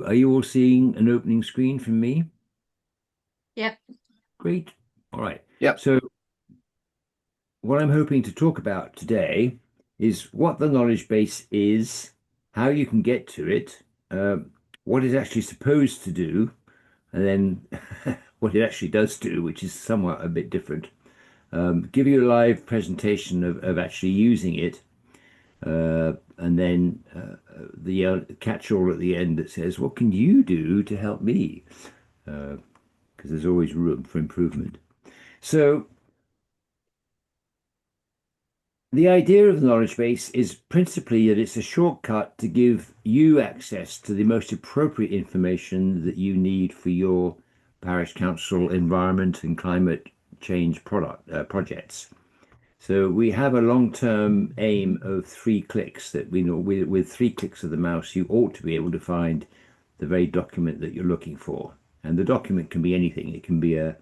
Are you all seeing an opening screen from me? Yep. Great. All right. Yep. So what I'm hoping to talk about today is what the knowledge base is, how you can get to it, what it's actually supposed to do, and then what it actually does do, which is somewhat a bit different. Give you a live presentation of actually using it, and then the catch-all at the end that says, "What can you do to help me?" Because there's always room for improvement. So the idea of the knowledge base is principally that it's a shortcut to give you access to the most appropriate information that you need for your parish council environment and climate change projects. So we have a long-term aim of 3 clicks that we know with 3 clicks of the mouse, you ought to be able to find the very document that you're looking for. And the document can be anything. It can be a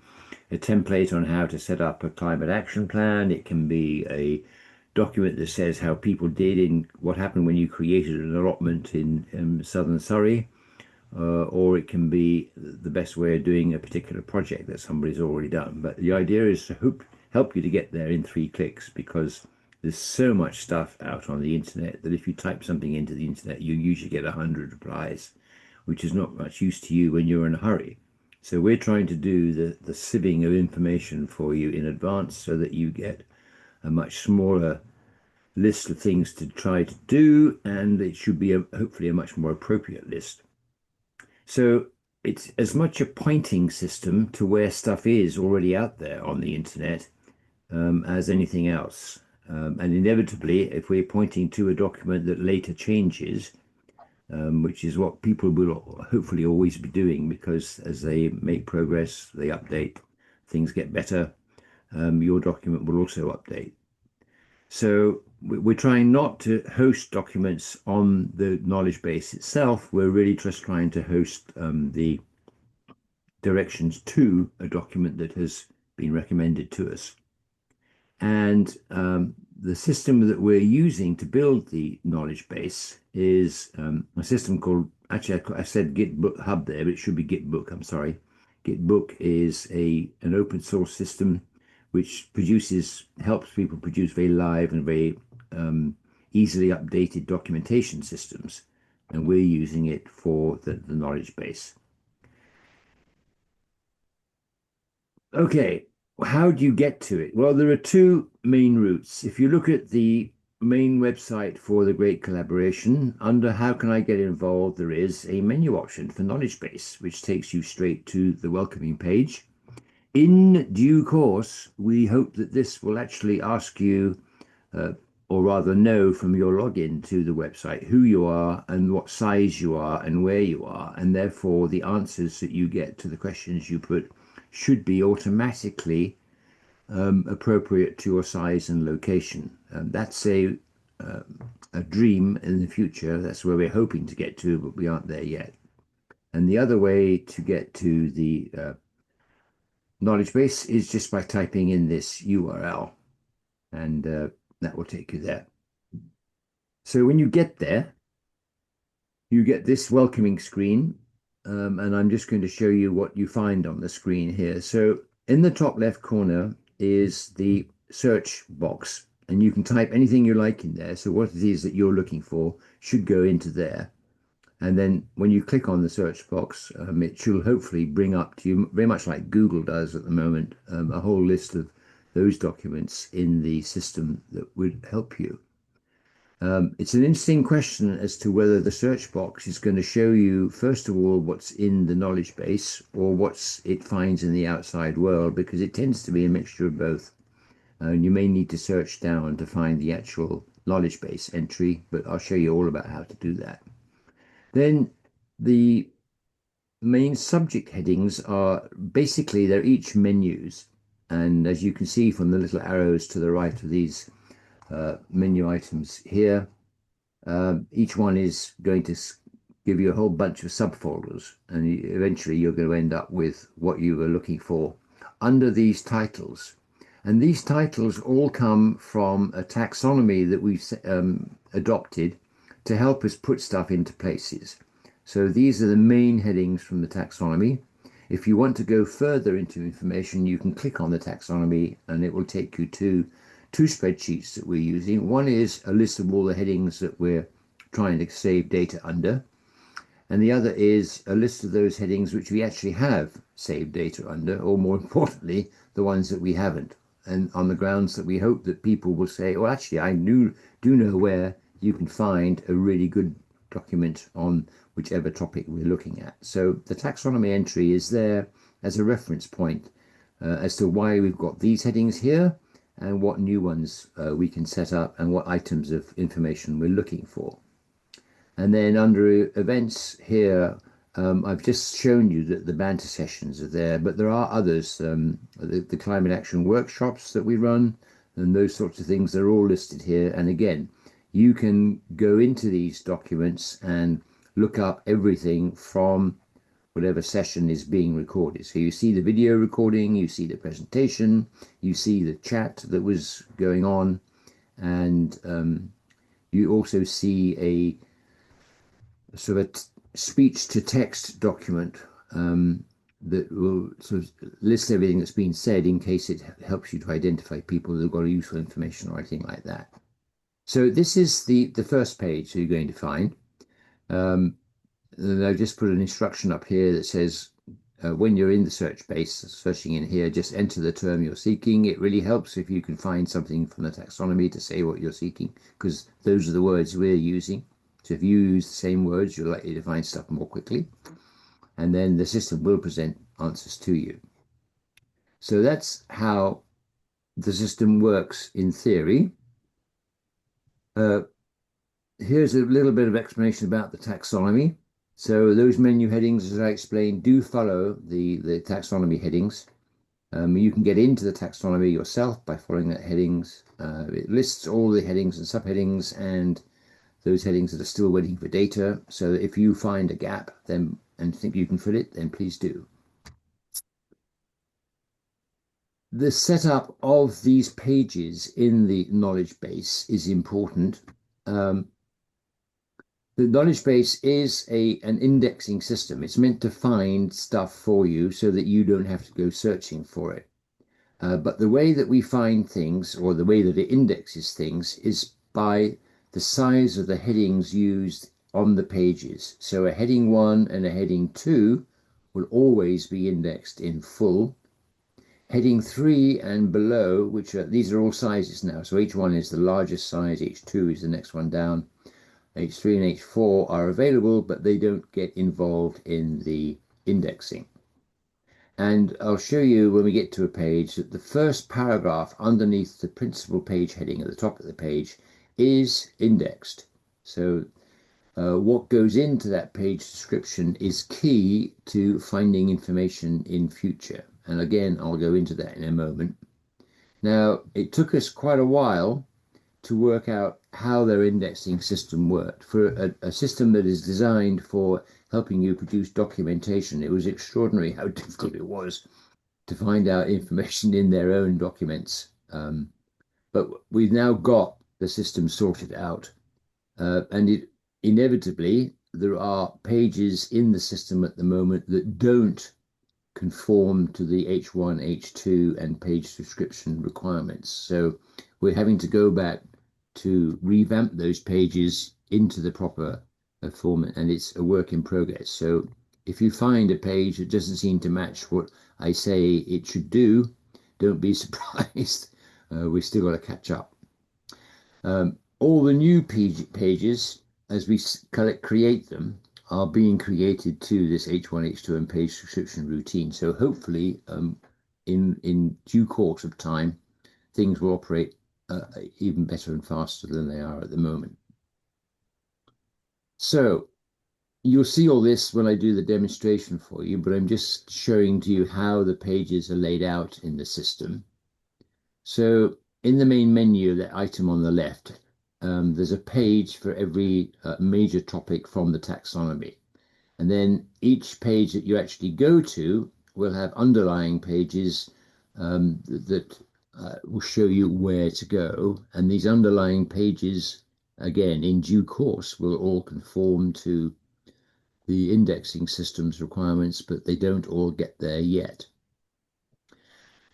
template on how to set up a climate action plan. It can be a document that says how people did in what happened when you created an allotment in southern Surrey, or it can be the best way of doing a particular project that somebody's already done. But the idea is to help you to get there in 3 clicks, because there's so much stuff out on the internet that if you type something into the internet, you usually get 100 replies, which is not much use to you when you're in a hurry. So we're trying to do the sieving of information for you in advance so that you get a much smaller list of things to try to do, and it should be hopefully a much more appropriate list. So it's as much a pointing system to where stuff is already out there on the internet as anything else. And inevitably, if we're pointing to a document that later changes, which is what people will hopefully always be doing, because as they make progress, they update, things get better, your document will also update. So we're trying not to host documents on the knowledge base itself. We're really just trying to host the directions to a document that has been recommended to us. And the system that we're using to build the knowledge base is a system called, actually, I said Gitbook Hub there, but it should be Gitbook, I'm sorry. Gitbook is an open source system which helps people produce very live and very easily updated documentation systems. And we're using it for the knowledge base. Okay, how do you get to it? Well, there are two main routes. If you look at the main website for the Great Collaboration, under How Can I Get Involved, there is a menu option for Knowledge Base, which takes you straight to the welcoming page. In due course, we hope that this will actually ask you, or rather know from your login to the website, who you are and what size you are and where you are. And therefore, the answers that you get to the questions you put should be automatically appropriate to your size and location. That's a dream in the future. That's where we're hoping to get to, but we aren't there yet. And the other way to get to the knowledge base is just by typing in this URL, and that will take you there. So when you get there, you get this welcoming screen, and I'm just going to show you what you find on the screen here. So in the top left corner is the search box, and you can type anything you like in there. So what it is that you're looking for should go into there. And then when you click on the search box, it should hopefully bring up to you, very much like Google does at the moment, a whole list of those documents in the system that would help you. It's an interesting question as to whether the search box is going to show you, first of all, what's in the knowledge base or what it finds in the outside world, because it tends to be a mixture of both. And you may need to search down to find the actual knowledge base entry, but I'll show you all about how to do that. Then the main subject headings are basically, they're each menus. And as you can see from the little arrows to the right of these menu items here, each one is going to give you a whole bunch of subfolders. And eventually you're going to end up with what you were looking for under these titles. And these titles all come from a taxonomy that we've adopted to help us put stuff into places. So these are the main headings from the taxonomy. If you want to go further into information, you can click on the taxonomy and it will take you to two spreadsheets that we're using. One is a list of all the headings that we're trying to save data under, and the other is a list of those headings which we actually have saved data under, or more importantly, the ones that we haven't. And on the grounds that we hope that people will say, well, actually, I do know where you can find a really good document on whichever topic we're looking at. So the taxonomy entry is there as a reference point as to why we've got these headings here and what new ones we can set up and what items of information we're looking for. And then under events here, I've just shown you that the Banter sessions are there, but there are others, the climate action workshops that we run and those sorts of things, they're all listed here. And again, you can go into these documents and look up everything from whatever session is being recorded. So you see the video recording, you see the presentation, you see the chat that was going on, and you also see a sort of speech to text document that will sort of list everything that's been said in case it helps you to identify people who've got useful information or anything like that. So this is the first page that you're going to find. And I've just put an instruction up here that says when you're in the search base, searching in here, just enter the term you're seeking. It really helps if you can find something from the taxonomy to say what you're seeking, because those are the words we're using. So if you use the same words, you're likely to find stuff more quickly. And then the system will present answers to you. So that's how the system works in theory. Here's a little bit of explanation about the taxonomy. So those menu headings, as I explained, do follow the taxonomy headings. You can get into the taxonomy yourself by following that headings. It lists all the headings and subheadings and those headings that are still waiting for data. So if you find a gap then and think you can fill it, then please do. The setup of these pages in the knowledge base is important. The knowledge base is an indexing system. It's meant to find stuff for you so that you don't have to go searching for it. But the way that we find things, or the way that it indexes things, is by the size of the headings used on the pages. So a heading 1 and a heading 2 will always be indexed in full. Heading 3 and below, these are all sizes now. So H1 is the largest size, H2 is the next one down. H3 and H4 are available, but they don't get involved in the indexing. And I'll show you when we get to a page that the first paragraph underneath the principal page heading at the top of the page is indexed. So what goes into that page description is key to finding information in future. And again, I'll go into that in a moment. Now, it took us quite a while to work out how their indexing system worked. For a system that is designed for helping you produce documentation, it was extraordinary how difficult it was to find out information in their own documents. But we've now got the system sorted out. And inevitably, there are pages in the system at the moment that don't conform to the H1, H2, and page description requirements. So we're having to go back to revamp those pages into the proper format, and it's a work in progress. So if you find a page that doesn't seem to match what I say it should do, don't be surprised. We've still got to catch up. All the new pages, as we create them, are being created to this H1, H2, and page description routine. So hopefully, in due course of time, things will operate even better and faster than they are at the moment. So you'll see all this when I do the demonstration for you, but I'm just showing to you how the pages are laid out in the system. So in the main menu, that item on the left, there's a page for every major topic from the taxonomy. And then each page that you actually go to will have underlying pages that will show you where to go. And these underlying pages, again, in due course, will all conform to the indexing system's requirements, but they don't all get there yet.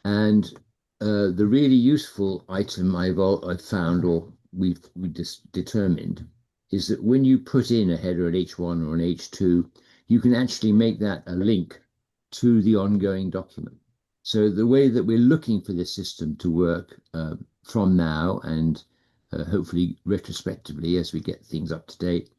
And the really useful item I've found, or we just determined, is that when you put in a header at H1 or an H2, you can actually make that a link to the ongoing document. So the way that we're looking for this system to work from now and hopefully retrospectively as we get things up to date,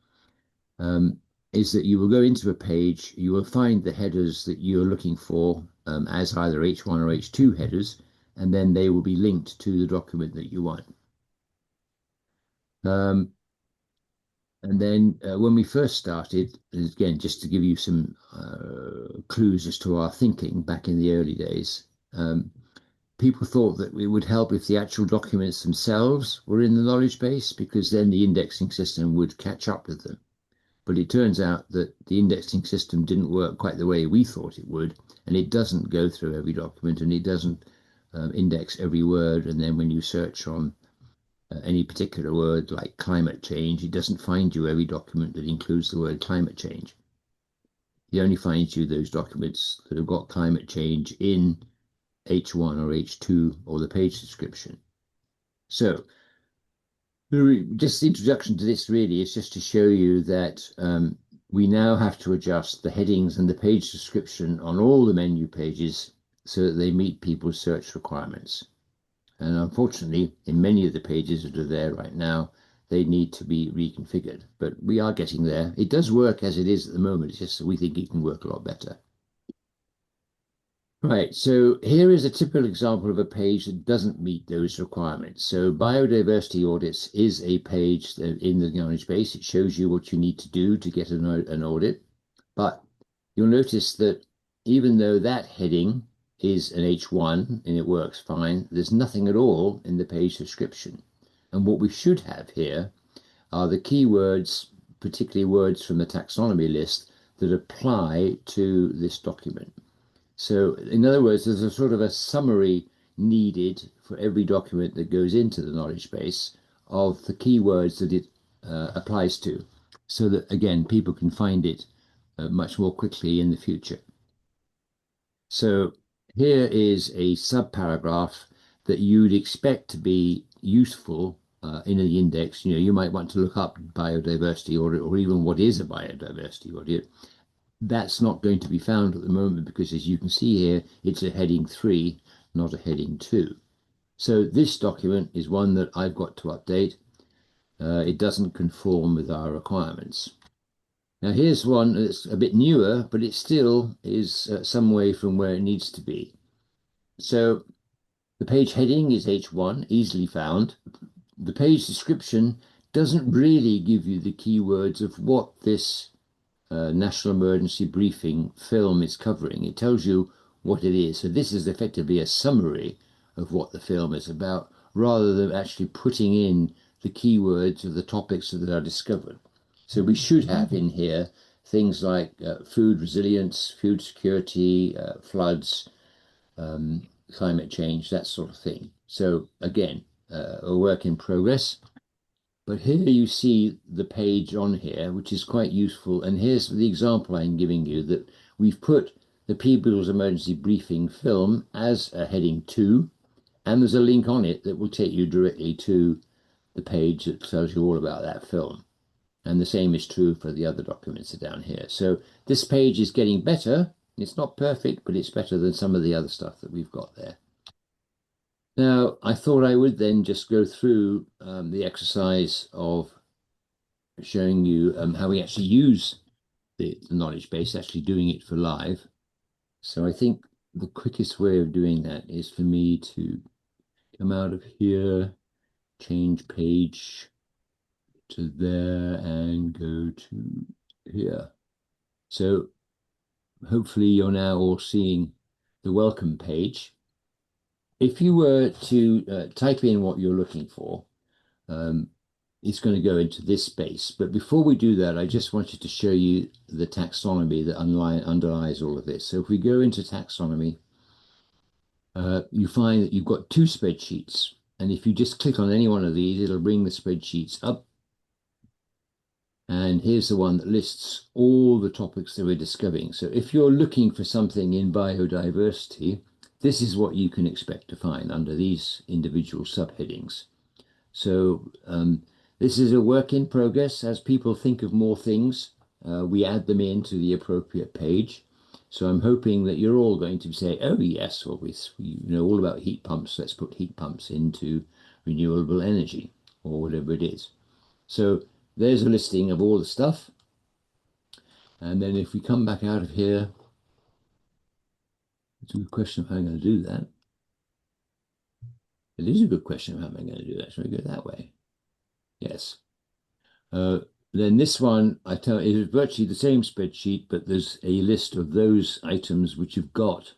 is that you will go into a page, you will find the headers that you're looking for as either H1 or H2 headers, and then they will be linked to the document that you want. And then when we first started, again, just to give you some clues as to our thinking back in the early days, people thought that it would help if the actual documents themselves were in the knowledge base, because then the indexing system would catch up with them. But it turns out that the indexing system didn't work quite the way we thought it would, and it doesn't go through every document, and it doesn't index every word. And then when you search on any particular word like climate change, it doesn't find you every document that includes the word climate change. It only finds you those documents that have got climate change in H1 or H2 or the page description. So just the introduction to this really is just to show you that we now have to adjust the headings and the page description on all the menu pages so that they meet people's search requirements. And unfortunately, in many of the pages that are there right now, they need to be reconfigured. But we are getting there. It does work as it is at the moment. It's just that we think it can work a lot better. Right, so here is a typical example of a page that doesn't meet those requirements. So biodiversity audits is a page in the knowledge base. It shows you what you need to do to get an audit. But you'll notice that even though that heading is an H1 and it works fine, there's nothing at all in the page description. And what we should have here are the keywords, particularly words from the taxonomy list, that apply to this document. So in other words, there's a sort of a summary needed for every document that goes into the knowledge base of the keywords that it applies to, so that, again, people can find it much more quickly in the future. So here is a subparagraph that you'd expect to be useful in the index. You might want to look up biodiversity audit, or even what is a biodiversity audit. That's not going to be found at the moment because, as you can see here, it's a heading 3, not a heading 2. So this document is one that I've got to update. It doesn't conform with our requirements. Now here's one that's a bit newer, but it still is some way from where it needs to be. So the page heading is H1, easily found. The page description doesn't really give you the keywords of what this National Emergency Briefing film is covering. It tells you what it is. So this is effectively a summary of what the film is about, rather than actually putting in the keywords of the topics that are discovered. So we should have in here things like food resilience, food security, floods, climate change, that sort of thing. So again, a work in progress. But here you see the page on here, which is quite useful. And here's the example I'm giving you, that we've put the People's Emergency Briefing film as a heading 2, and there's a link on it that will take you directly to the page that tells you all about that film. And the same is true for the other documents that are down here. So this page is getting better. It's not perfect, but it's better than some of the other stuff that we've got there. Now, I thought I would then just go through the exercise of showing you how we actually use the knowledge base, actually doing it for live. So I think the quickest way of doing that is for me to come out of here, change page to there, and go to here. So hopefully you're now all seeing the welcome page. If you were to type in what you're looking for, it's going to go into this space. But before we do that, I just wanted to show you the taxonomy that underlies all of this. So if we go into taxonomy, you find that you've got 2 spreadsheets. And if you just click on any one of these, it'll bring the spreadsheets up. And here's the one that lists all the topics that we're discovering. So if you're looking for something in biodiversity, this is what you can expect to find under these individual subheadings. So this is a work in progress. As people think of more things, we add them into the appropriate page. So I'm hoping that you're all going to say, oh yes, well, we know all about heat pumps. Let's put heat pumps into renewable energy or whatever it is. So there's a listing of all the stuff. And then if we come back out of here, it's a good question of how I'm going to do that. It is a good question of how am I going to do that. Should I go that way? Yes. Uh, then this one, I tell you, is virtually the same spreadsheet, but there's a list of those items which have got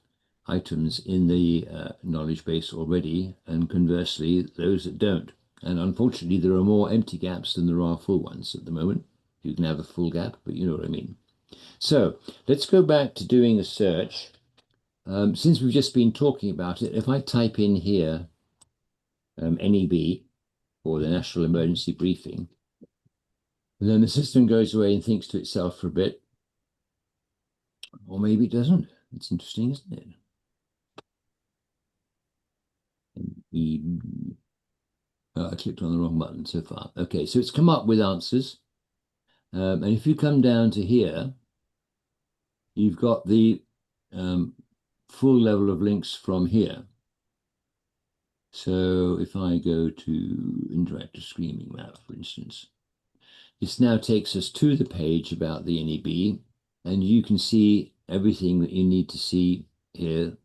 items in the knowledge base already, and conversely, those that don't. And unfortunately, there are more empty gaps than there are full ones at the moment. You can have a full gap, but you know what I mean. So let's go back to doing a search. Since we've just been talking about it, if I type in here NEB, or the National Emergency Briefing, and then the system goes away and thinks to itself for a bit, or maybe it doesn't. It's interesting, isn't it? I clicked on the wrong button so far. Okay, so it's come up with answers. And if you come down to here, you've got the full level of links from here. So if I go to interactive streaming map, for instance, this now takes us to the page about the NEB, and you can see everything that you need to see here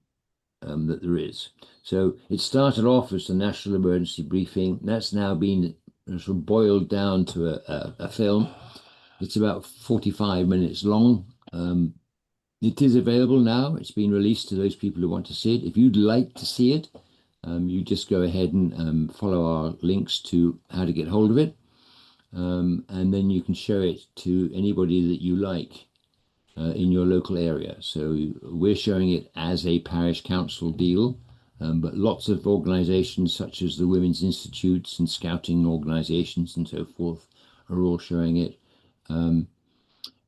that there is. So it started off as the National Emergency Briefing. That's now been sort of boiled down to a film. It's about 45 minutes long. It is available now. It's been released to those people who want to see it. If you'd like to see it, you just go ahead and follow our links to how to get hold of it. And then you can show it to anybody that you like in your local area. So we're showing it as a parish council deal, but lots of organisations such as the Women's Institutes and scouting organisations and so forth are all showing it. And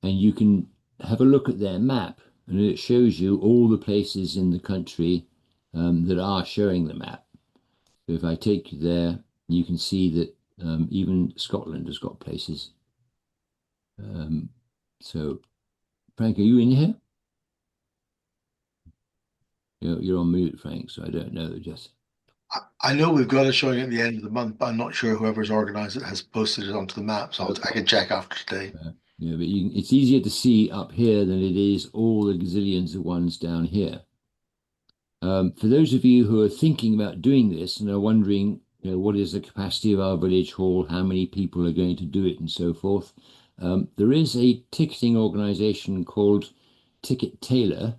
you can have a look at their map, and it shows you all the places in the country that are showing the map. So if I take you there, you can see that even Scotland has got places. So, Frank, are you in here? You're on mute, Frank, so I don't know. Just I know we've got it showing at the end of the month, but I'm not sure whoever's organized it has posted it onto the map, so I can check after today. yeah, but it's easier to see up here than it is all the gazillions of ones down here. For those of you who are thinking about doing this and are wondering, what is the capacity of our village hall, how many people are going to do it, and so forth, there is a ticketing organisation called Ticket Tailor.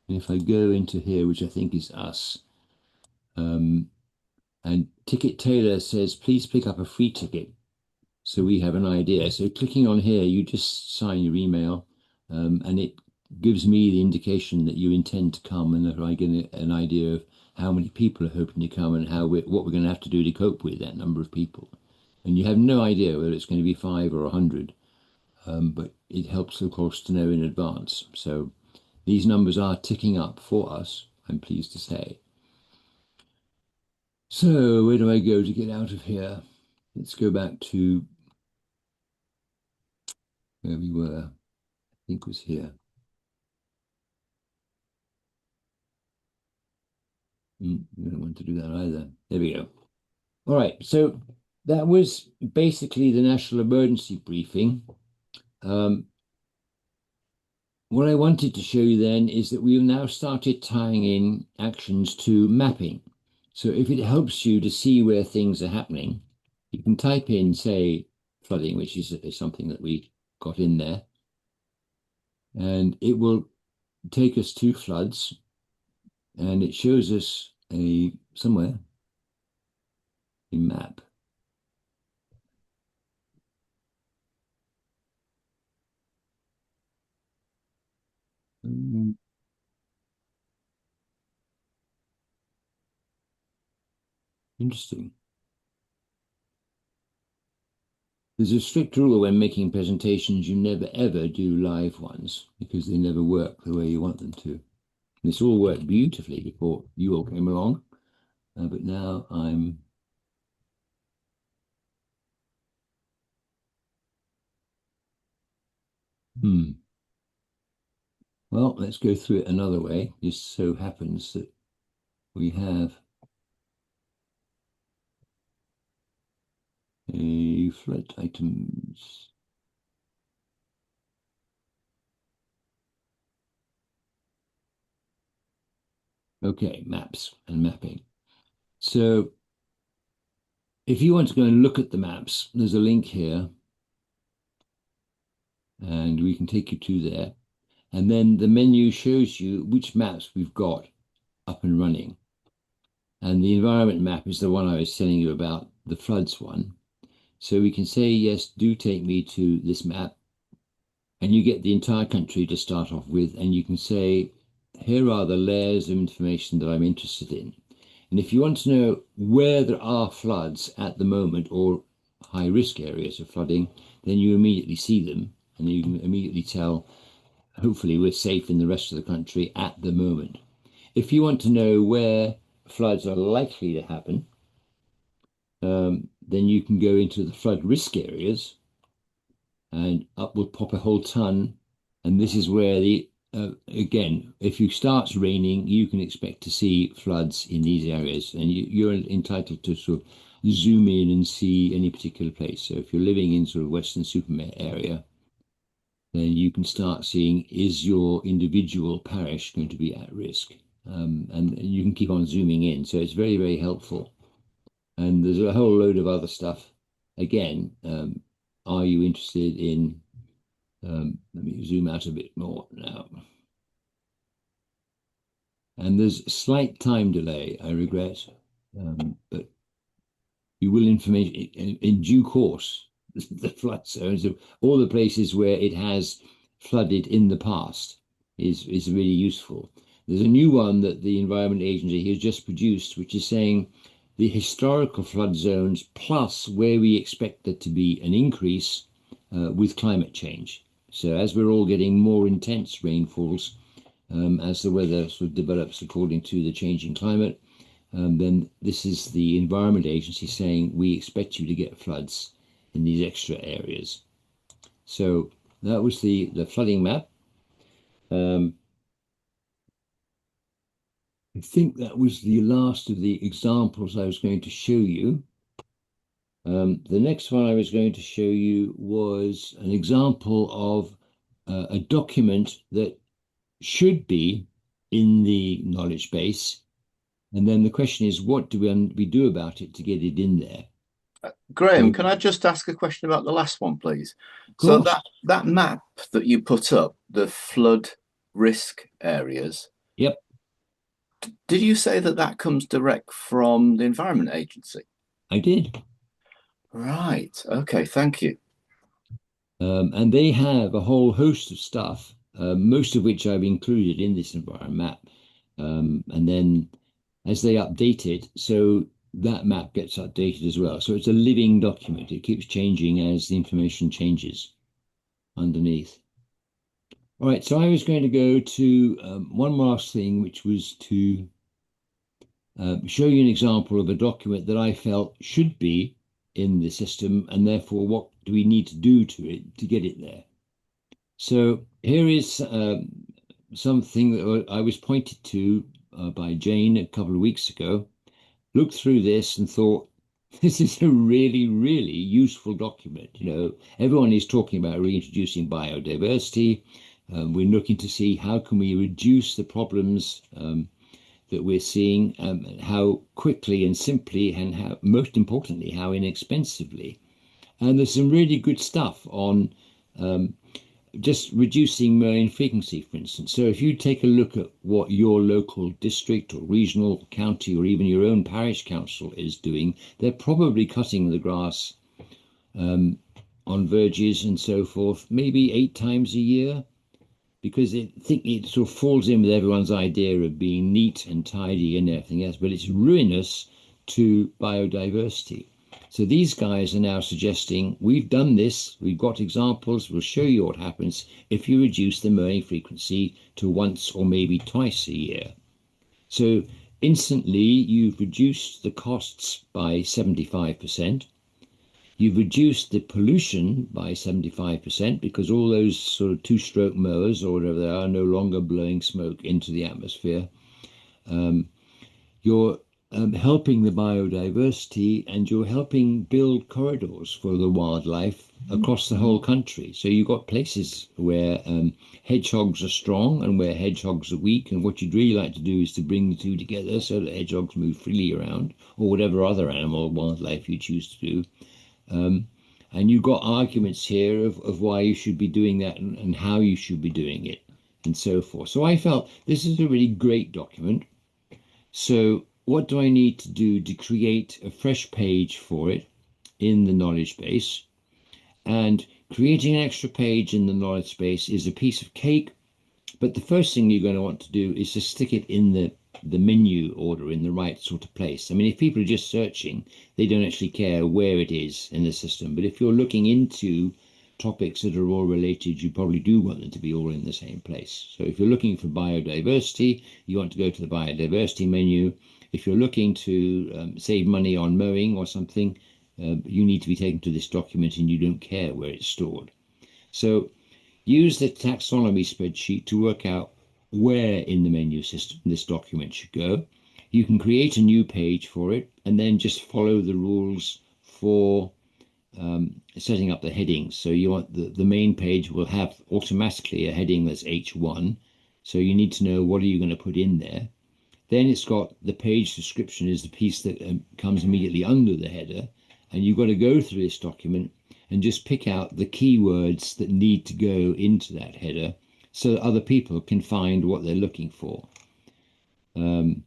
And if I go into here, which I think is us, and Ticket Tailor says, please pick up a free ticket. So we have an idea. So clicking on here, you just sign your email, and it gives me the indication that you intend to come, and that I get an idea of how many people are hoping to come and what we're going to have to do to cope with that number of people. And you have no idea whether it's going to be 5 or 100, but it helps, of course, to know in advance. So these numbers are ticking up for us, I'm pleased to say. So where do I go to get out of here? Let's go back to where we were. I think it was here. We don't want to do that either. There we go. All right, so that was basically the national emergency briefing. What I wanted to show you then is that we've now started tying in actions to mapping. So if it helps you to see where things are happening, you can type in, say, flooding, which is something that we got in there, and it will take us to floods, and it shows us somewhere a map. Interesting. There's a strict rule when making presentations, you never ever do live ones because they never work the way you want them to. This all worked beautifully before you all came along, but now I'm Well, let's go through it another way. Just so happens that we have a flood items. Okay, maps and mapping. So if you want to go and look at the maps, there's a link here and we can take you to there. And then the menu shows you which maps we've got up and running. And the environment map is the one I was telling you about, the floods one. So we can say, yes, do take me to this map. And you get the entire country to start off with, and you can say, here are the layers of information that I'm interested in. And if you want to know where there are floods at the moment or high risk areas of flooding, then you immediately see them and you can immediately tell, hopefully we're safe in the rest of the country at the moment. If you want to know where floods are likely to happen, then you can go into the flood risk areas and up will pop a whole ton. And this is where again, if it starts raining, you can expect to see floods in these areas, and you're entitled to sort of zoom in and see any particular place. So if you're living in sort of Western-super-Mare area, then you can start seeing, is your individual parish going to be at risk? And you can keep on zooming in. So it's very, very helpful. And there's a whole load of other stuff. Again, are you interested in, let me zoom out a bit more now. And there's a slight time delay, I regret, but you will information in due course, the flood zones of all the places where it has flooded in the past is really useful. There's a new one that the Environment Agency has just produced, which is saying the historical flood zones plus where we expect there to be an increase with climate change. So as we're all getting more intense rainfalls, as the weather sort of develops according to the changing climate, then this is the Environment Agency saying we expect you to get floods in these extra areas. So that was the flooding map. I think that was the last of the examples I was going to show you. The next one I was going to show you was an example of a document that should be in the knowledge base. And then the question is, what do we do about it to get it in there? Graham, can I just ask a question about the last one, please? So that map that you put up, the flood risk areas. Yep. Did you say that comes direct from the Environment Agency? I did. Right. Okay. Thank you. And they have a whole host of stuff, most of which I've included in this environment map. And then as they update it, so that map gets updated as well. So it's a living document. It keeps changing as the information changes underneath. All right, so I was going to go to one last thing, which was to show you an example of a document that I felt should be in the system, and therefore what do we need to do to it to get it there. So here is something that I was pointed to by Jane a couple of weeks ago. Looked through this and thought, this is a really, really useful document. You know, everyone is talking about reintroducing biodiversity. We're looking to see how can we reduce the problems that we're seeing, how quickly and simply, and how, most importantly, how inexpensively. And there's some really good stuff on just reducing marine frequency, for instance. So if you take a look at what your local district or regional county or even your own parish council is doing, they're probably cutting the grass on verges and so forth, maybe 8 times a year, because I think it sort of falls in with everyone's idea of being neat and tidy and everything else, but it's ruinous to biodiversity. So these guys are now suggesting, we've done this, we've got examples, we'll show you what happens if you reduce the mowing frequency to once or maybe twice a year. So instantly you've reduced the costs by 75%. You've reduced the pollution by 75% because all those sort of two-stroke mowers or whatever they are no longer blowing smoke into the atmosphere. You're helping the biodiversity, and you're helping build corridors for the wildlife across the whole country. So you've got places where hedgehogs are strong and where hedgehogs are weak, and what you'd really like to do is to bring the two together so that hedgehogs move freely around, or whatever other animal or wildlife you choose to do. And you've got arguments here of why you should be doing that and how you should be doing it and so forth. So I felt this is a really great document. So what do I need to do to create a fresh page for it in the knowledge base? And creating an extra page in the knowledge base is a piece of cake. But the first thing you're going to want to do is to stick it in the menu order in the right sort of place. I mean, if people are just searching, they don't actually care where it is in the system. But if you're looking into topics that are all related, you probably do want them to be all in the same place. So if you're looking for biodiversity, you want to go to the biodiversity menu. If you're looking to save money on mowing or something, you need to be taken to this document and you don't care where it's stored. So use the taxonomy spreadsheet to work out where in the menu system this document should go. You can create a new page for it and then just follow the rules for setting up the headings. So you want the main page will have automatically a heading that's H1. So you need to know what are you going to put in there. Then it's got the page description is the piece that comes immediately under the header. And you've got to go through this document and just pick out the keywords that need to go into that header so that other people can find what they're looking for. And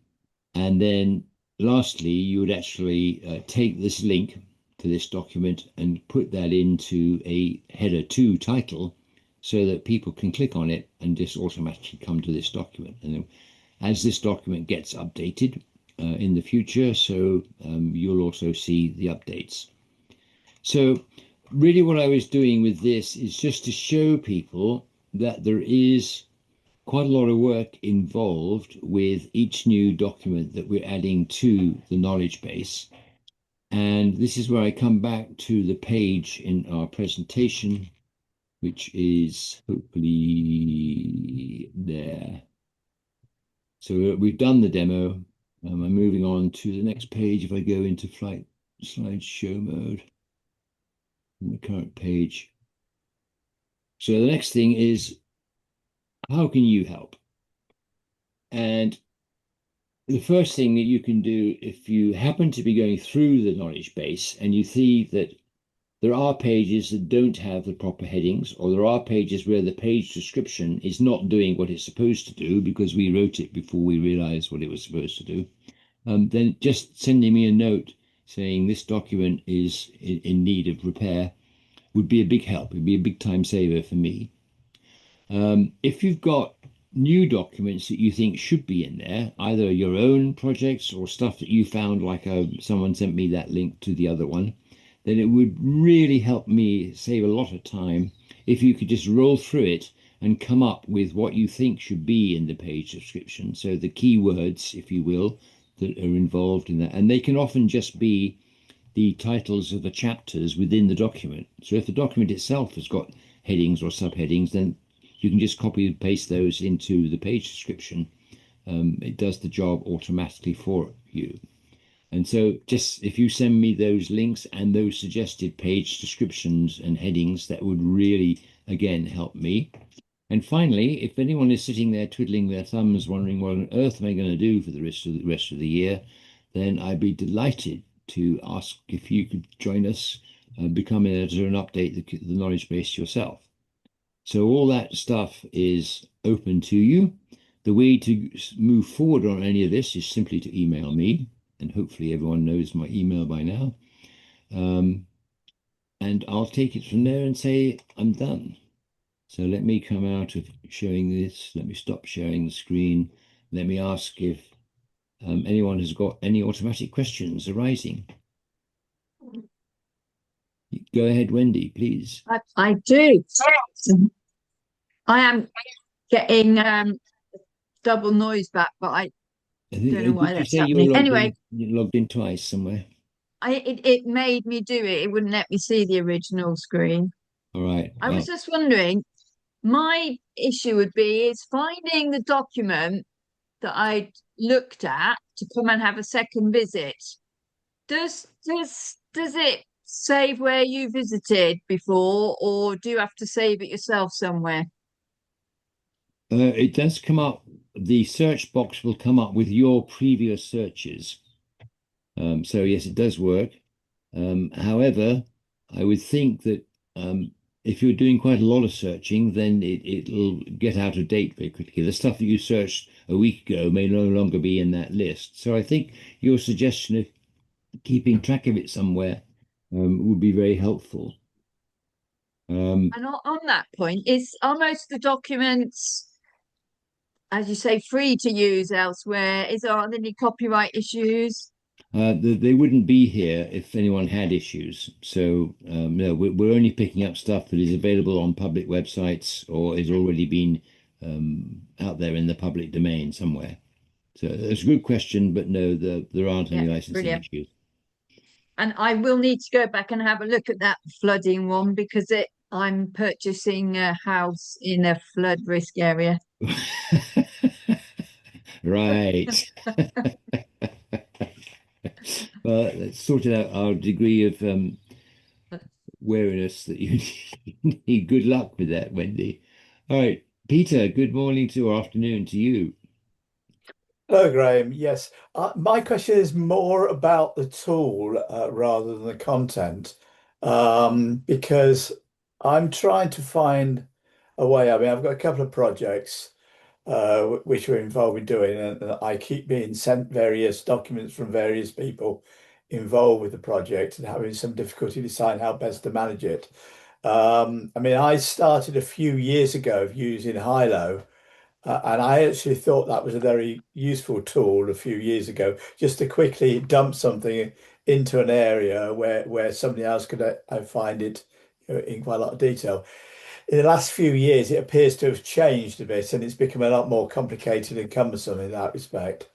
then lastly, you would actually take this link to this document and put that into a header 2 title so that people can click on it and just automatically come to this document. And as this document gets updated in the future, so you'll also see the updates. So really what I was doing with this is just to show people that there is quite a lot of work involved with each new document that we're adding to the knowledge base. And this is where I come back to the page in our presentation, which is hopefully there. So we've done the demo. I'm moving on to the next page. If I go into slideshow mode, in the current page. So the next thing is, how can you help? And the first thing that you can do if you happen to be going through the knowledge base and you see that there are pages that don't have the proper headings, or there are pages where the page description is not doing what it's supposed to do because we wrote it before we realized what it was supposed to do, then just sending me a note saying this document is in need of repair would be a big help. It'd be a big time saver for me. If you've got new documents that you think should be in there, either your own projects or stuff that you found, like someone sent me that link to the other one, then it would really help me save a lot of time if you could just roll through it and come up with what you think should be in the page description. So the keywords, if you will, that are involved in that. And they can often just be the titles of the chapters within the document. So if the document itself has got headings or subheadings, then you can just copy and paste those into the page description. It does the job automatically for you. And so just if you send me those links and those suggested page descriptions and headings, that would really, again, help me. And finally, if anyone is sitting there twiddling their thumbs, wondering what on earth am I going to do for the rest of the year, then I'd be delighted to ask if you could join us, become an editor and update the knowledge base yourself. So all that stuff is open to you. The way to move forward on any of this is simply to email me, and hopefully everyone knows my email by now. And I'll take it from there and say I'm done. So let me come out of showing this. Let me stop sharing the screen. Let me ask if anyone has got any automatic questions arising. Go ahead, Wendy, please. I do. I am getting double noise back, but I don't know why Did you that's say you were happening. Anyway, logged in twice somewhere? it made me do it. It wouldn't let me see the original screen. All right. I Well, was just wondering, my issue would be is finding the document that I looked at to come and have a second visit. Does it save where you visited before, or do you have to save it yourself somewhere? it does come up, the search box will come up with your previous searches. So yes, it does work. However, I would think that if you're doing quite a lot of searching, then it'll get out of date very quickly. The stuff that you searched a week ago may no longer be in that list. So I think your suggestion of keeping track of it somewhere would be very helpful. And on that point, are most of the documents, as you say, free to use elsewhere? Are there any copyright issues? They wouldn't be here if anyone had issues. So no, we're only picking up stuff that is available on public websites or is already been out there in the public domain somewhere. So it's a good question, but no, there aren't any licensing Brilliant. issues. And I will need to go back and have a look at that flooding one because I'm purchasing a house in a flood risk area. Right. Well, let's sort out our degree of wariness that you need. Good luck with that, Wendy. All right, Peter, good morning to or afternoon to you. Hello, Graham. Yes, my question is more about the tool rather than the content, because I'm trying to find a way. I mean, I've got a couple of projects which we're involved in doing, and I keep being sent various documents from various people involved with the project and having some difficulty deciding how best to manage it. I mean, I started a few years ago using Hilo. And I actually thought that was a very useful tool a few years ago, just to quickly dump something into an area where somebody else could find it, in quite a lot of detail. In the last few years, it appears to have changed a bit, and it's become a lot more complicated and cumbersome in that respect.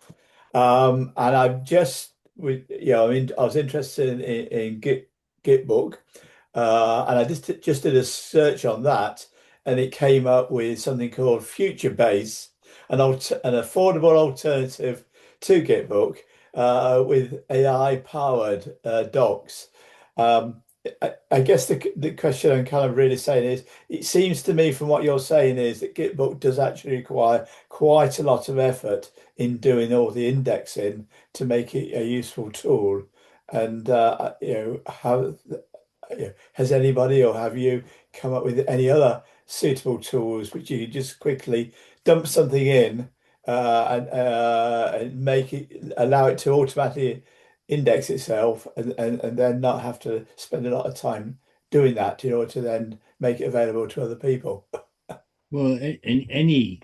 And I've just, I mean, I was interested in Gitbook, and I just did a search on that, and it came up with something called FutureBase, an affordable alternative to Gitbook with AI-powered docs. Um, I guess the question I'm kind of really saying is, it seems to me from what you're saying is that Gitbook does actually require quite a lot of effort in doing all the indexing to make it a useful tool. And how has anybody or have you come up with any other suitable tools which you can just quickly dump something in and make it allow it to automatically index itself and then not have to spend a lot of time doing that in order to then make it available to other people? Well, any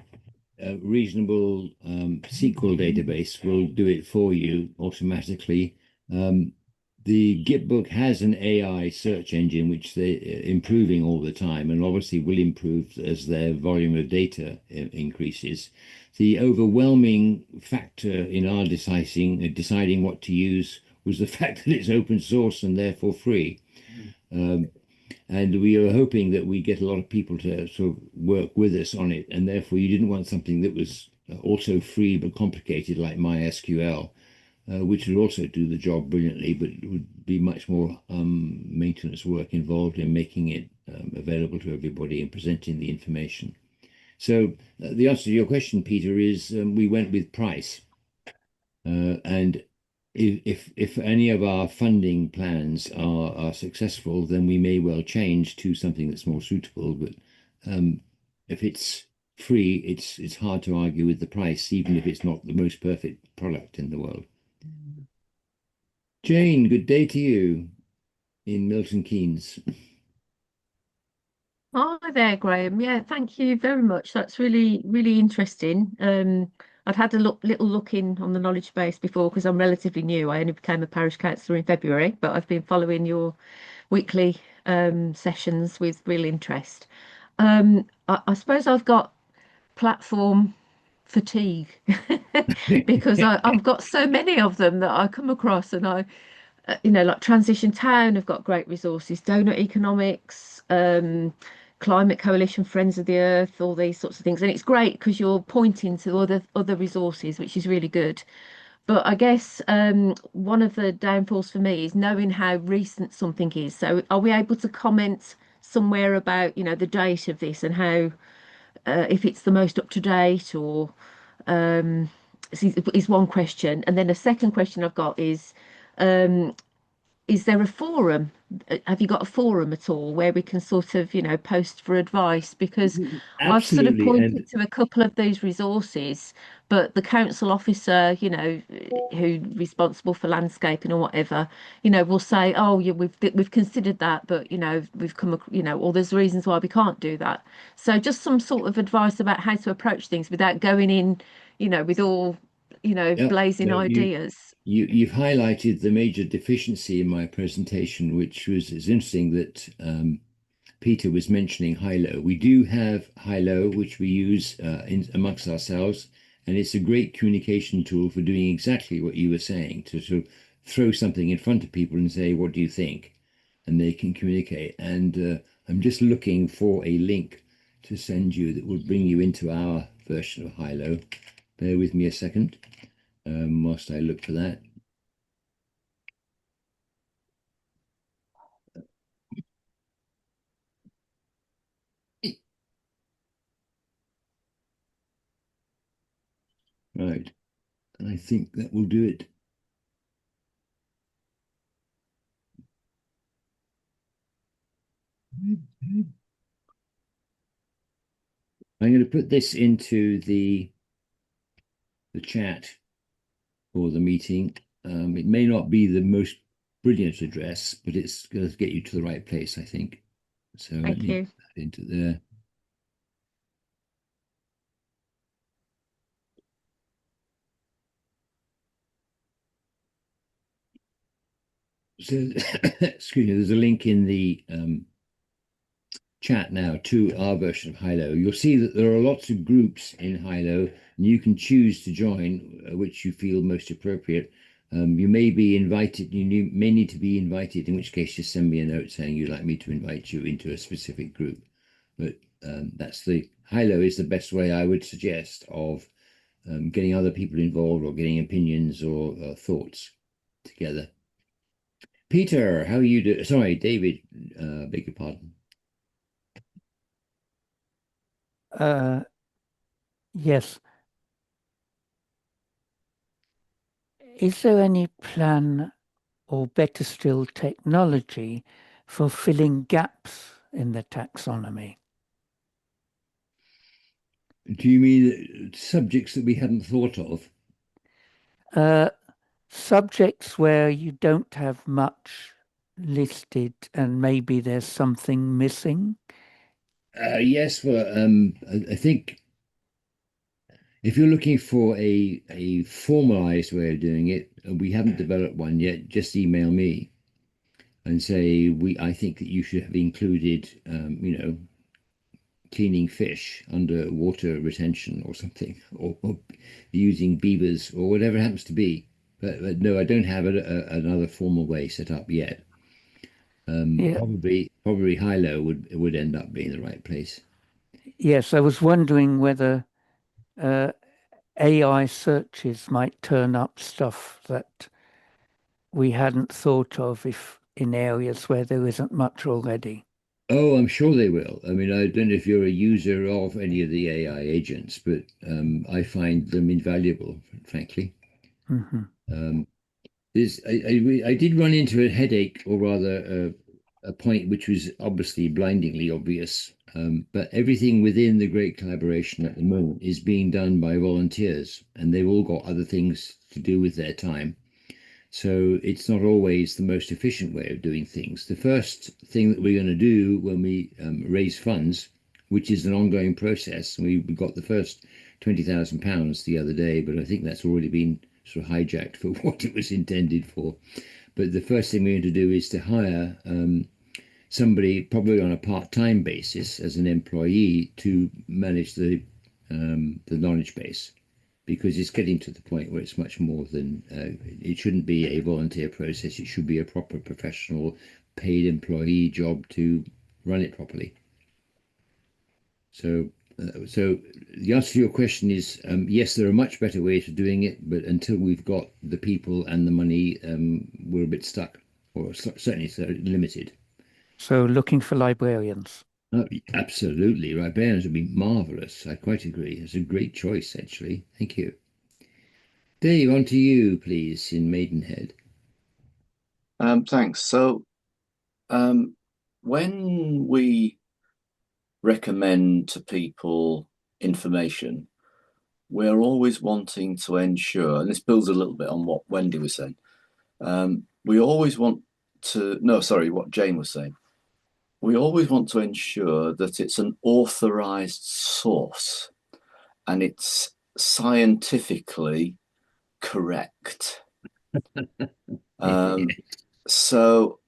reasonable SQL database will do it for you automatically. The Gitbook has an AI search engine which they're improving all the time and obviously will improve as their volume of data increases. The overwhelming factor in our deciding what to use was the fact that it's open source and therefore free. And we are hoping that we get a lot of people to sort of work with us on it. And therefore, you didn't want something that was also free but complicated like MySQL, which would also do the job brilliantly, but it would be much more maintenance work involved in making it available to everybody and presenting the information. So the answer to your question, Peter, is we went with price. And if any of our funding plans are successful, then we may well change to something that's more suitable. But if it's free, it's hard to argue with the price, even if it's not the most perfect product in the world. Jane, good day to you in Milton Keynes. Hi there, Graham. Yeah, thank you very much. That's really, really interesting. I'd had a little look in on the Knowledgebase before because I'm relatively new. I only became a parish councillor in February, but I've been following your weekly sessions with real interest. I suppose I've got platform fatigue because I've got so many of them that I come across, and like Transition Town have got great resources, donut economics, Climate Coalition, Friends of the Earth, all these sorts of things, and it's great because you're pointing to other resources, which is really good. But I guess one of the downfalls for me is knowing how recent something is. So are we able to comment somewhere about, the date of this and how, if it's the most up to date or is one question. And then a second question I've got is there a forum? Have you got a forum at all where we can sort of, post for advice? Because I've sort of Absolutely. And pointed to a couple of these resources, but the council officer, who's responsible for landscaping or whatever, will say, "Oh, yeah, we've considered that, but we've come, or there's reasons why we can't do that." So just some sort of advice about how to approach things without going in, with all, yeah, blazing no, ideas. you've highlighted the major deficiency in my presentation, which was is interesting that Peter was mentioning high-low. We do have high-low, which we use amongst ourselves, and it's a great communication tool for doing exactly what you were saying, to sort of throw something in front of people and say, "What do you think?" And they can communicate. And I'm just looking for a link to send you that will bring you into our version of high-low. Bear with me a second whilst I look for that. Right, I think that will do it. I'm going to put this into the chat for the meeting. It may not be the most brilliant address, but it's going to get you to the right place, I think. So let Thank me you. put that into there. So, excuse me, there's a link in the chat now to our version of high-low. You'll see that there are lots of groups in high-low, and you can choose to join which you feel most appropriate. You may be invited, you may need to be invited, in which case just send me a note saying you'd like me to invite you into a specific group. But that's the high-low is the best way I would suggest of getting other people involved or getting opinions or thoughts together. Peter, how are you doing? Sorry, David, beg your pardon. Yes. Is there any plan, or better still, technology for filling gaps in the taxonomy? Do you mean subjects that we hadn't thought of? Subjects where you don't have much listed and maybe there's something missing? Yes, well, I think if you're looking for a formalized way of doing it, we haven't developed one yet. Just email me and say I think that you should have included, cleaning fish under water retention or something, or using beavers or whatever it happens to be. But no, I don't have another formal way set up yet. Yeah. Probably high-low would end up being the right place. Yes, I was wondering whether AI searches might turn up stuff that we hadn't thought of if in areas where there isn't much already. Oh, I'm sure they will. I mean, I don't know if you're a user of any of the AI agents, but I find them invaluable, frankly. Mm-hmm. I did run into a headache, or rather a point which was obviously blindingly obvious. But everything within the great collaboration at the moment is being done by volunteers, and they've all got other things to do with their time. So it's not always the most efficient way of doing things. The first thing that we're going to do when we raise funds, which is an ongoing process, and we got the first £20,000 the other day, but I think that's already been sort of hijacked for what it was intended for. But the first thing we're going to do is to hire somebody probably on a part-time basis as an employee to manage the knowledge base, because it's getting to the point where it's much more than it shouldn't be a volunteer process. It should be a proper professional paid employee job to run it properly. So the answer to your question is yes, there are much better ways of doing it, but until we've got the people and the money, we're a bit stuck, or certainly limited. So looking for librarians. Oh, absolutely. Librarians would be marvelous. I quite agree. It's a great choice, actually. Thank you. Dave, on to you, please, in Maidenhead. Thanks. So when we recommend to people information, we're always wanting to ensure, and this builds a little bit on what Wendy was saying. We always want to, no, sorry, what Jane was saying. We always want to ensure that it's an authorized source and it's scientifically correct. So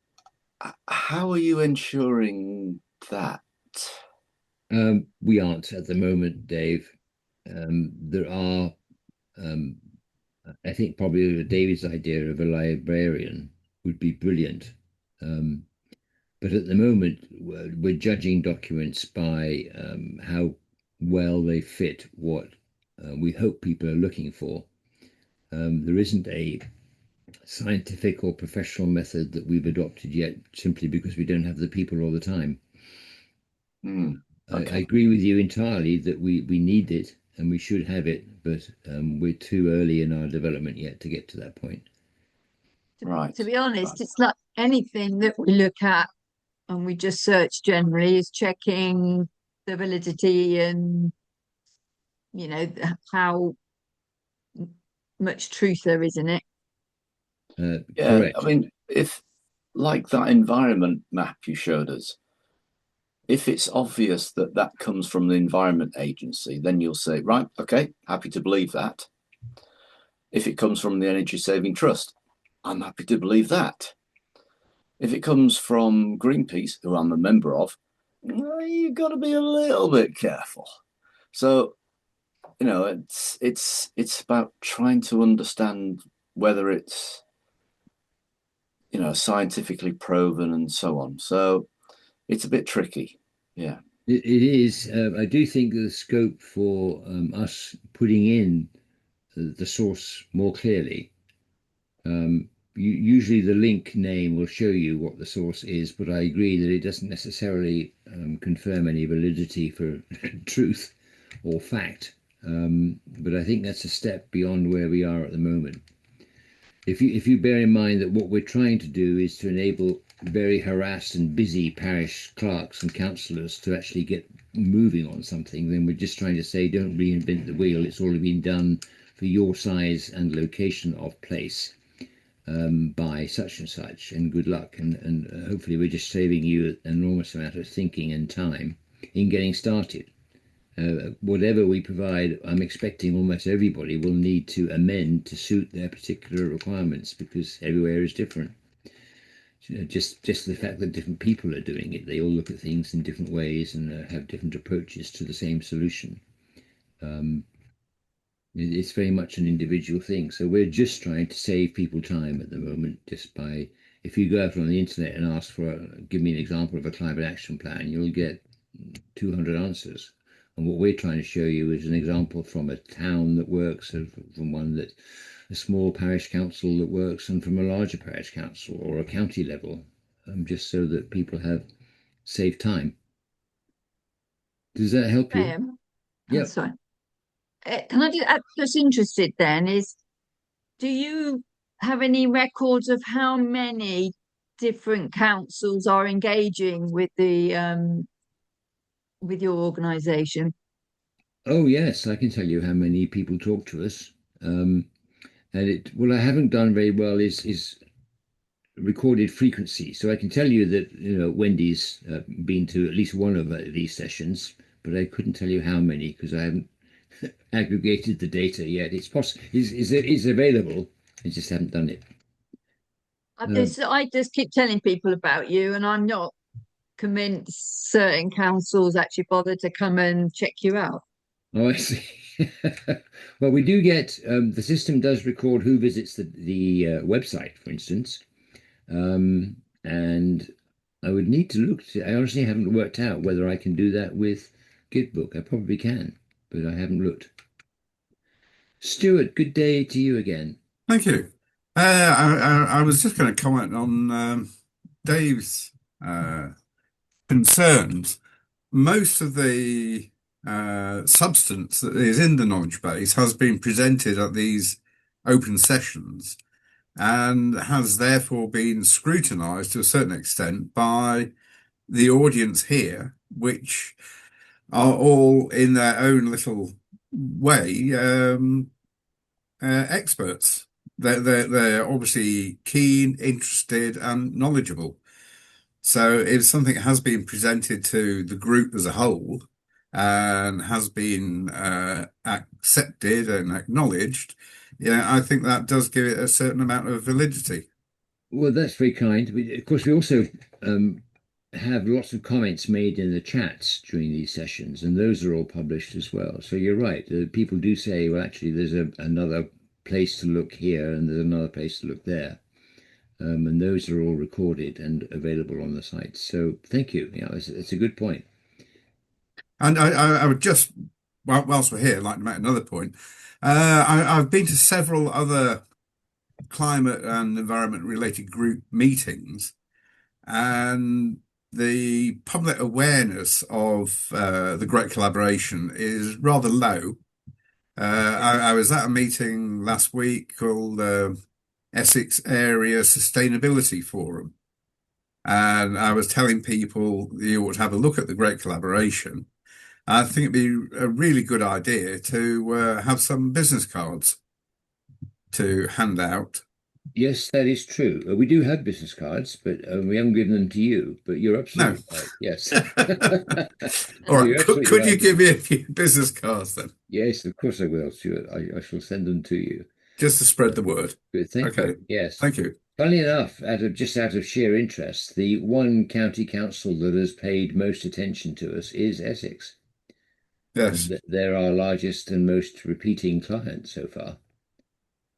how are you ensuring that? We aren't at the moment, Dave. There are, I think probably David's idea of a librarian would be brilliant. But at the moment, we're judging documents by how well they fit what we hope people are looking for. There isn't a scientific or professional method that we've adopted yet, simply because we don't have the people all the time. Okay. I agree with you entirely that we need it and we should have it, but we're too early in our development yet to get to that point. Right. To be honest, it's like anything that we look at and we just search generally is checking the validity and, you know, how much truth there is in it. Yeah, Correct. I mean, if like that environment map you showed us, if it's obvious that that comes from the Environment Agency, then you'll say, right, okay, happy to believe that. If it comes from the Energy Saving Trust, I'm happy to believe that. If it comes from Greenpeace, who I'm a member of, you've got to be a little bit careful. So, you know, it's about trying to understand whether it's, you know, scientifically proven and so on. So it's a bit tricky. Yeah. It is. I do think the scope for us putting in the source more clearly. Usually the link name will show you what the source is, but I agree that it doesn't necessarily confirm any validity for truth or fact. But I think that's a step beyond where we are at the moment. If you bear in mind that what we're trying to do is to enable very harassed and busy parish clerks and councillors to actually get moving on something, then we're just trying to say, don't reinvent the wheel. It's already been done for your size and location of place by such and such, and good luck. And hopefully we're just saving you an enormous amount of thinking and time in getting started. Whatever we provide, I'm expecting almost everybody will need to amend to suit their particular requirements, because everywhere is different. You know, just the fact that different people are doing it, they all look at things in different ways and have different approaches to the same solution. It's very much an individual thing. So we're just trying to save people time at the moment, just by, if you go out on the internet and ask for, give me an example of a climate action plan, you'll get 200 answers. And what we're trying to show you is an example from a town that works, from one that, a small parish council that works, and from a larger parish council or a county level, just so that people have saved time. Does that help you? Yeah. Sorry. Can I I'm just interested then, is, do you have any records of how many different councils are engaging with the with your organisation? Oh yes, I can tell you how many people talk to us. And what I haven't done very well is recorded frequency. So I can tell you that, you know, Wendy's been to at least one of these sessions, but I couldn't tell you how many because I haven't aggregated the data yet. It's possible, is available. I just haven't done it. I just keep telling people about you, and I'm not convince certain councils actually bother to come and check you out? Oh, I see. Well, we do get the system does record who visits the website, for instance, and I would need to look. I honestly haven't worked out whether I can do that with Gitbook. I probably can, but I haven't looked. Stuart, good day to you again. Thank you. I was just going to comment on Dave's concerns. Most of the substance that is in the knowledge base has been presented at these open sessions and has therefore been scrutinized to a certain extent by the audience here, which are all in their own little way experts. They're obviously keen, interested, and knowledgeable. So if something has been presented to the group as a whole and has been accepted and acknowledged, I think that does give it a certain amount of validity. Well, that's very kind. Of course, we also have lots of comments made in the chats during these sessions, and those are all published as well. So you're right. People do say, well, actually, there's another place to look here, and there's another place to look there. And those are all recorded and available on the site. So thank you. It's a good point. And I would just, whilst we're here, like to make another point. I've been to several other climate and environment related group meetings, and the public awareness of the Great Collaboration is rather low. I was at a meeting last week called Essex Area Sustainability Forum, and I was telling people you ought to have a look at the Great Collaboration. I think it'd be a really good idea to have some business cards to hand out. Yes, that is true. We do have business cards, but we haven't given them to you. But you're absolutely right. Yes. All right. Could you give me a few business cards then? Yes, of course I will, Stuart. I shall send them to you. Just to spread the word. Good. Thank you. Yes. Thank you. Funnily enough, out of sheer interest, the one county council that has paid most attention to us is Essex. Yes. They're our largest and most repeating client so far,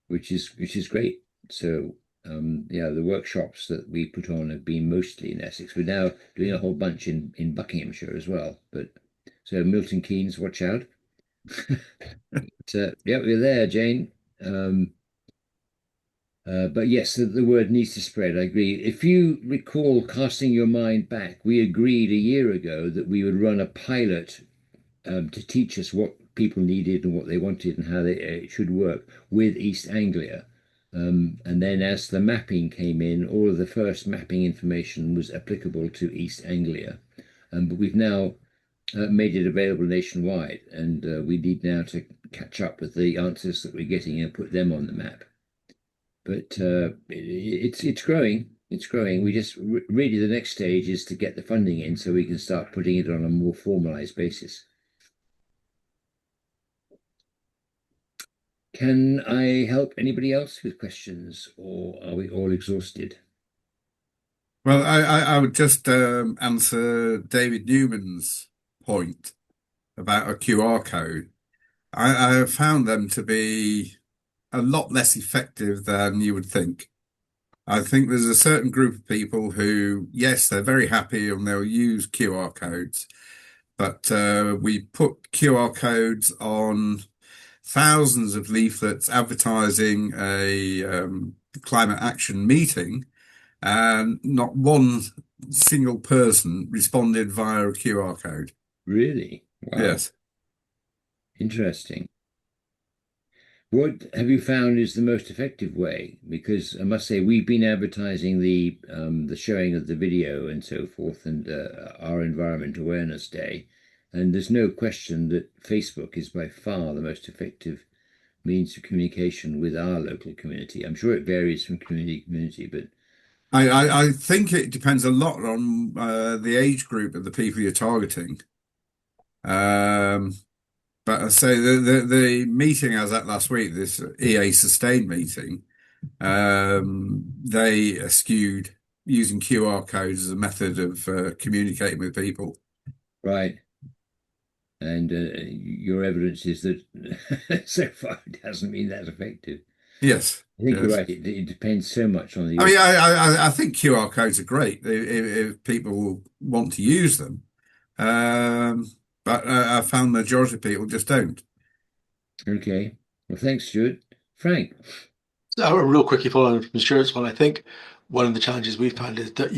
which is great. So the workshops that we put on have been mostly in Essex. We're now doing a whole bunch in Buckinghamshire as well. But so Milton Keynes, watch out. But, we're there, Jane. But yes, the word needs to spread. I agree. If you recall, casting your mind back, we agreed a year ago that we would run a pilot to teach us what people needed and what they wanted and how it should work with East Anglia. And then as the mapping came in, all of the first mapping information was applicable to East Anglia. But we've now made it available nationwide, and we need now to catch up with the answers that we're getting and put them on the map. But it's growing. It's growing. We just really the next stage is to get the funding in so we can start putting it on a more formalized basis. Can I help anybody else with questions, or are we all exhausted? Well, I would just answer David Newman's point about a QR code. I have found them to be a lot less effective than you would think. I think there's a certain group of people who, yes, they're very happy and they'll use QR codes, but we put QR codes on thousands of leaflets advertising a climate action meeting, and not one single person responded via a QR code. Really? Wow. Yes. Interesting. What have you found is the most effective way? Because I must say we've been advertising the showing of the video and so forth, and our Environment Awareness Day, and there's no question that Facebook is by far the most effective means of communication with our local community. I'm sure it varies from community to community, but I think it depends a lot on the age group of the people you're targeting. But I say the meeting I was at last week, this EA Sustain meeting, they eschewed using QR codes as a method of communicating with people. Right. And your evidence is that so far it hasn't been that effective. Yes. I think yes. you're right. It depends so much on the. I mean, I think QR codes are great if people want to use them, but I found the majority of people just don't. Okay. Well, thanks, Stuart. Frank. So a real quickly following from Stuart's one, I think one of the challenges we found is that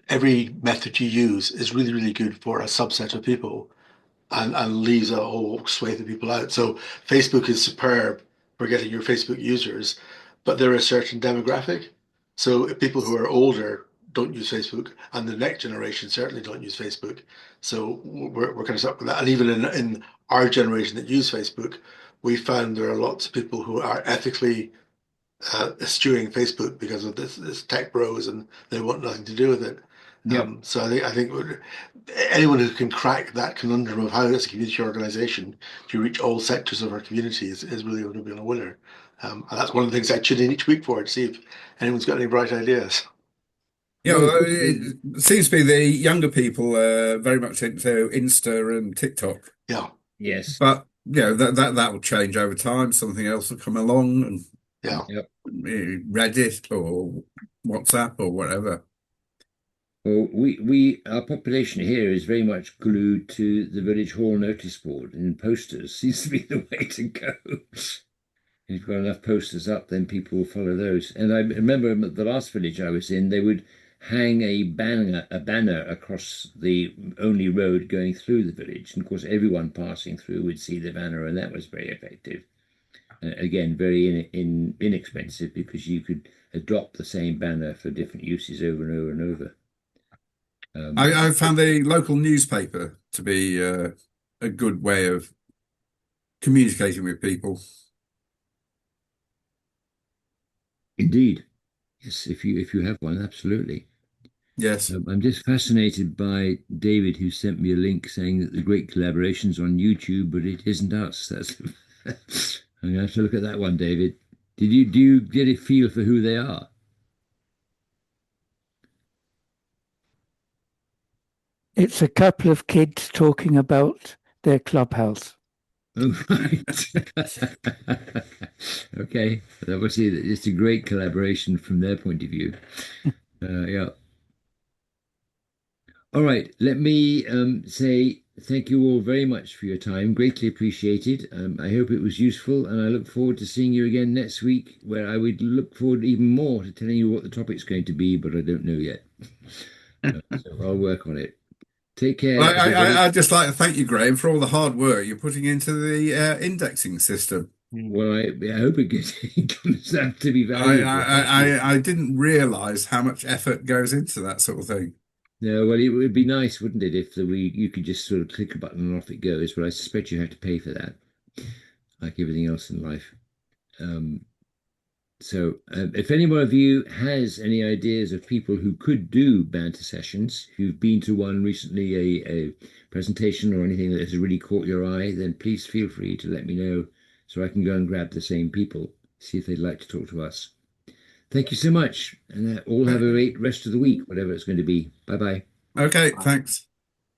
every method you use is really, really good for a subset of people and leaves a whole swathe of people out. So Facebook is superb for getting your Facebook users, but they're a certain demographic. So if people who are older don't use Facebook, and the next generation certainly don't use Facebook. So we're kind of stuck with that. And even in our generation that use Facebook, we found there are lots of people who are ethically eschewing Facebook because of this tech bros, and they want nothing to do with it. Yep. So I think anyone who can crack that conundrum of how, as a community organisation, to reach all sectors of our community is really going to be a winner. And that's one of the things I tune in each week for, to see if anyone's got any bright ideas. Yeah, well, it seems to be the younger people very much into Insta and TikTok. Yeah. Yes. But that will change over time. Something else will come along, and Yeah. Yep. Reddit or WhatsApp or whatever. Well, our population here is very much glued to the village hall notice board, and posters seems to be the way to go. If you've got enough posters up, then people will follow those. And I remember at the last village I was in, they would hang a banner across the only road going through the village, and of course everyone passing through would see the banner, and that was very effective. Again, very inexpensive, because you could adopt the same banner for different uses over and over and over. I found the local newspaper to be a good way of communicating with people. Indeed. Yes, if you have one, absolutely. Yes. I'm just fascinated by David, who sent me a link saying that the great collaboration's on YouTube, but it isn't us. That's I'm gonna have to look at that one, David. Do you get a feel for who they are? It's a couple of kids talking about their clubhouse. Oh, right. Okay. Obviously, it's a great collaboration from their point of view. Yeah. All right. Let me say thank you all very much for your time. Greatly appreciated. I hope it was useful, and I look forward to seeing you again next week, where I would look forward even more to telling you what the topic's going to be, but I don't know yet. So I'll work on it. Take care. I'd just like to thank you, Graham, for all the hard work you're putting into the indexing system. Well, I hope it comes out to be valuable. I didn't realise how much effort goes into that sort of thing. No, well, it would be nice, wouldn't it, if you could just sort of click a button and off it goes, but I suspect you have to pay for that, like everything else in life. So if any one of you has any ideas of people who could do banter sessions, who've been to one recently, a presentation or anything that has really caught your eye, then please feel free to let me know so I can go and grab the same people, see if they'd like to talk to us. Thank you so much, and all have a great rest of the week, whatever it's going to be. Bye-bye. Okay, thanks.